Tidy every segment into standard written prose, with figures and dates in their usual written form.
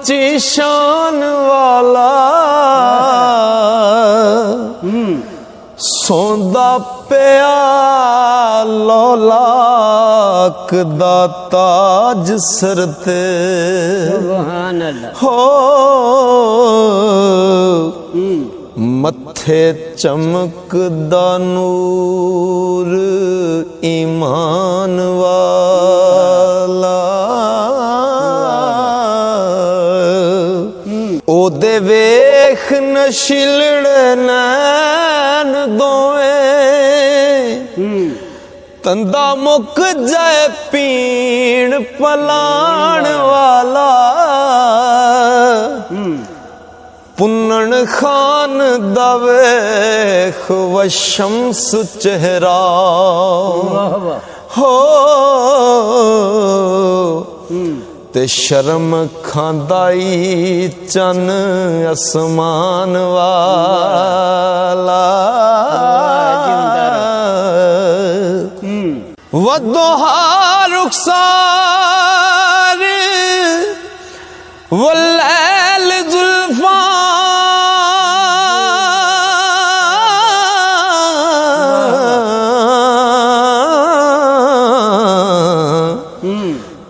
ਉੱਚੀ ਸ਼ਾਨ ਵਾਲਾ ਸੌਂਦਾ ਪਿਆ ਲੌਲਾਕ ਦਾ ਤਾਜ ਸਿਰ ਤੇ ਸੁਭਾਨ ਅੱਲਾਹ ਹੋ ਮੱਥੇ ਚਮਕਦਾ ਨੂਰ ਈਮਾਨ ਵਾਲਾ ਉਹਦੇ ਵੇਖ ਨਸ਼ਿਲੜੇ ਨੈਣ ਦੋਵੇਂ ਤੰਦਾ ਮੁੱਕ ਜਾਏ ਪੀਣ ਪਲਾਣ ਵਾਲਾ ਪੁੰਨਣ ਖਾਨ ਦਾ ਵੇਖ ਵਸ਼ਮਸ ਚਿਹਰਾ ਹੋ ਤੇ ਸ਼ਰਮ ਖਾਂਦਾਈ ਚੰਨ ਅਸਮਾਨ ਵਾਲਾ ਵਦੋਹਾ ਰੁਖਸਾਰ ਵਲੈਲ ਜ਼ੁਲਫਾਂ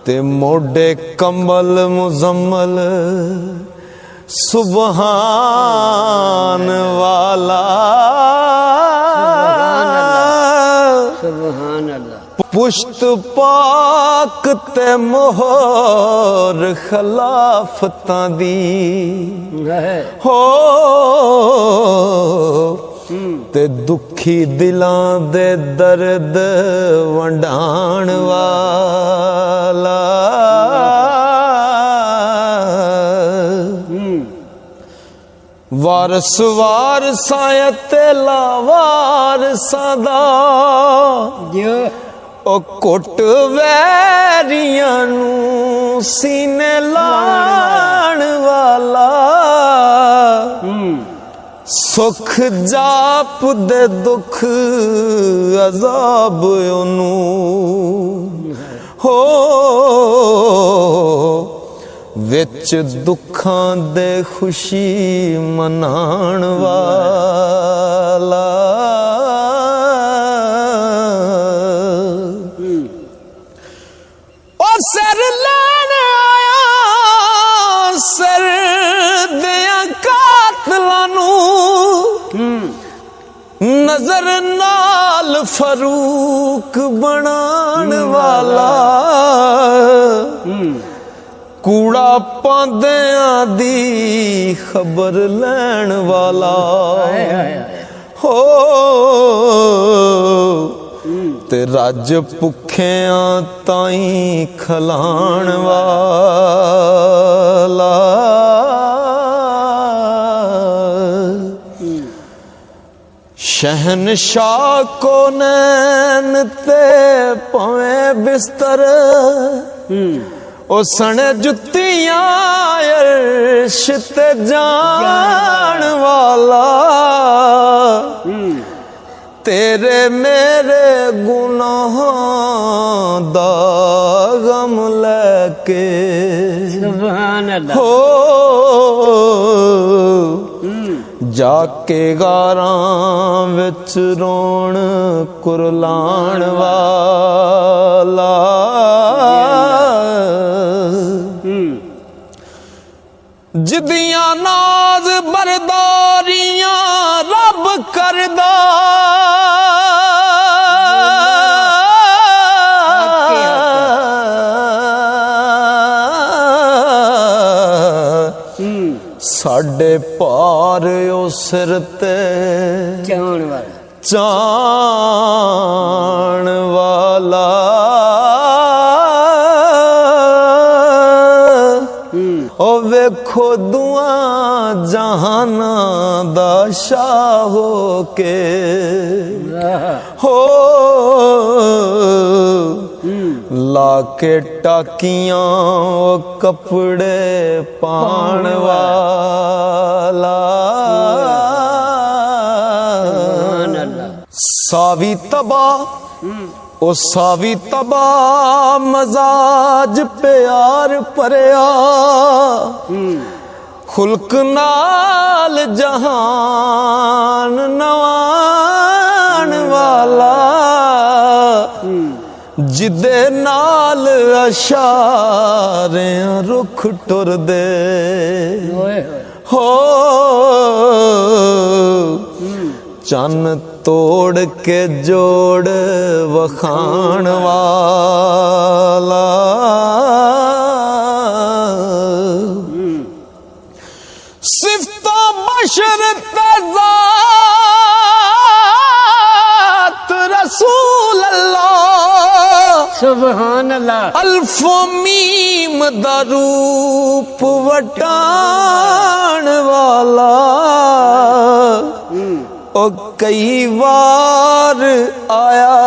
ਤੇ ਮੋਢੇ ਕੰਬਲ ਮੁਜ਼ੰਮਲ ਸੁਭਾਨ ਵਾਲਾ ਸੁਭਾਨ ਅੱਲਾਹ ਪੁਸ਼ਤ ਪਾਕ ਤੇ ਮੋਹਰ ਖਿਲਾਫਤਾਂ ਦੀ ਹੋ ਤੇ ਦੁਖੀ ਦਿਲਾਂ ਦੇ ਦਰਦ ਵੰਡਾਣ ਵਾਲਾ ਵਾਰਸ ਵਾਰਸਾਂ ਤੇ ਲਾਵਾਰਸਾਂ ਦਾ ਉਹ ਕੁੱਟ ਵੈਰੀਆਂ ਨੂੰ ਸੀਨੇ ਲਾਣ ਵਾਲਾ ਸੁਖ ਜਾਪ ਦੇ ਦੁੱਖ ਅਜ਼ਾਬ ਉਹਨੂੰ ਹੋ ਵਿੱਚ ਦੁੱਖਾਂ ਦੇ ਖੁਸ਼ੀ ਮਨਾਣ ਵਾਲਾ ਉਹ ਸਿਰ ਲੈਣ ਆਇਆ ਸਿਰ ਦਿਆਂ ਕਾਤਲਾਂ ਨੂੰ ਨਜ਼ਰ ਨਾਲ ਫਰੂਕ ਬਣਾਣ ਵਾਲਾ ਕੂੜਾ ਪਾਂਦਿਆਂ ਦੀ ਖਬਰ ਲੈਣ ਵਾਲਾ ਹੋ ਤੇ ਰੱਜ ਭੁੱਖਿਆਂ ਤਾਈਂ ਖਲਾਣ ਵਾਲਾ शहनशाह को नैन ते पवें बिस्तर ओ सने जुत्तियां अर्श ते जान वाला तेरे मेरे गुनाहां दा गम लेके सुभान अल्लाह हो जाके गारां विच रोण कुरलाण वाला जिदियां नाज बरदारियां रब करदा साडे पार ओ सिर ते चाण वाला ओ वेखो दुआ जहाना दा शाह हो के हो लाके टाकियां ओ कपड़े पाण वाला सावी तबा ओ सावी तबा मजाज प्यार भरिया खुल्क नाल जहान नवान वाला जिदे नाल अशारे रुख टुर दे हो चन तोड़ के जोड़ वखाण वाला सिफ्ता बशर तज़ात रसूल अल्लाह सुभान अल्लाह अल्फो मीम दा रूप वटाण वाला ओ कई बार आया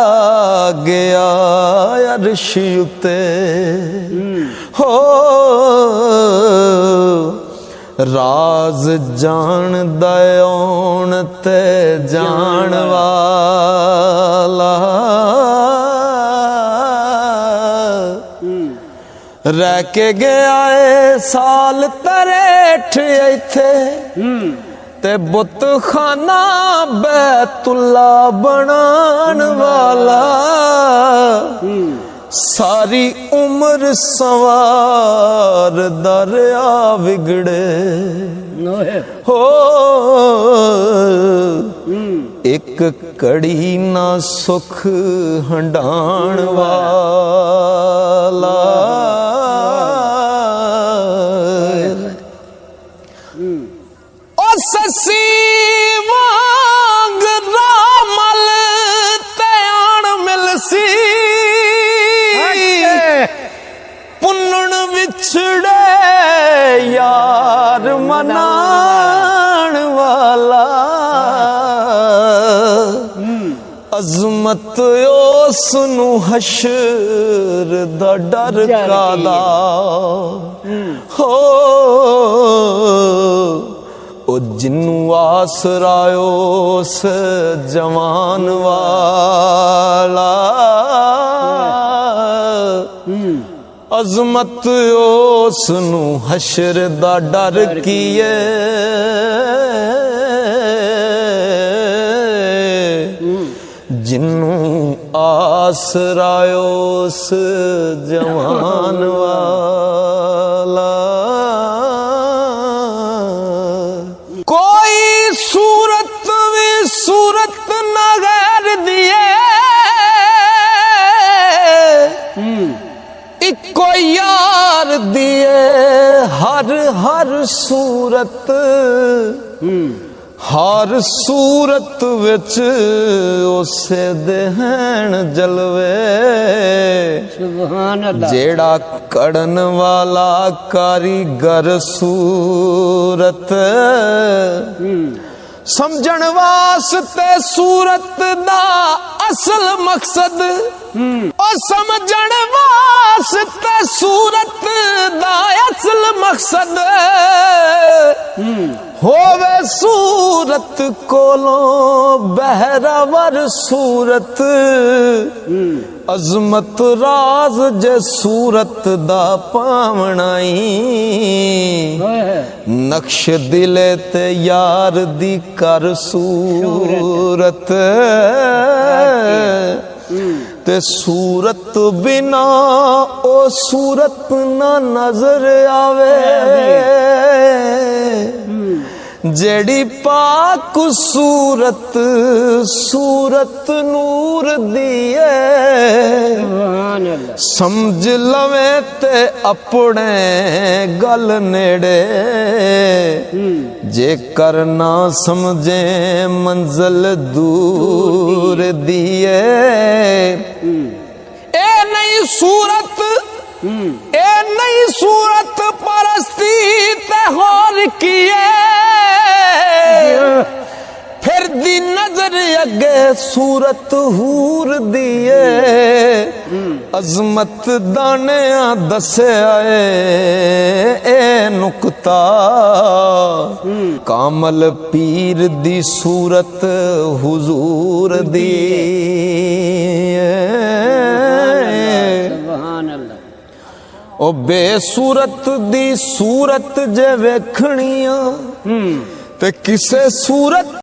गया अर्श उते हो राज जान दौन ते जान वाला रह के गया है साल 63 इथे ते बुत खाना बैतुल्ला बनान वाला सारी उम्र सवार दरिया बिगड़े हो एक कड़ी ना सुख हंडाण वाला ससी वांग रामल त्याण मिलसी पुनन विछड़े यार मनाण वाला अजमत उसनु हशर दा डर कादा हो ओ जिन्नू आसरायो उस जवान वाला अजमत उसनू हशर दा डर किए जिन्नू आसरायो उस जवान वाला कोई सूरत भी सूरत ना गैर दिए इको यार दिए हर हर सूरत हर सूरत विच उसे देहन जलवे सुभान अल्लाह जेड़ा कड़न वाला कारीगर सूरत समझण वास्ते सूरत दा असल मकसद और समझण वास्ते सूरत दा असल मकसद होवे सूरत कोलों बहरावर सूरत अजमत राज जे सूरत दा पावनाई नक्श दिले ते यार दी कर सूरत ते सूरत बिना ओ सूरत ना नजर आवे जेड़ी पाक सूरत सूरत नूर दिए समझ लवे ते अपने गल नेड़े जे करना समझे मंजिल दूर दिए ए नहीं सूरत ए नहीं सूरत परस्ती ते होर किए फिर दी नजर अगे सूरत हूर दिए अजमत दाने दसे आए ए नुकता कामल पीर दी सूरत हुजूर दी ਉਹ ਬੇਸੂਰਤ ਦੀ ਸੂਰਤ ਜੇ ਵੇਖਣੀ ਆ ਤੇ ਕਿਸੇ ਸੂਰਤ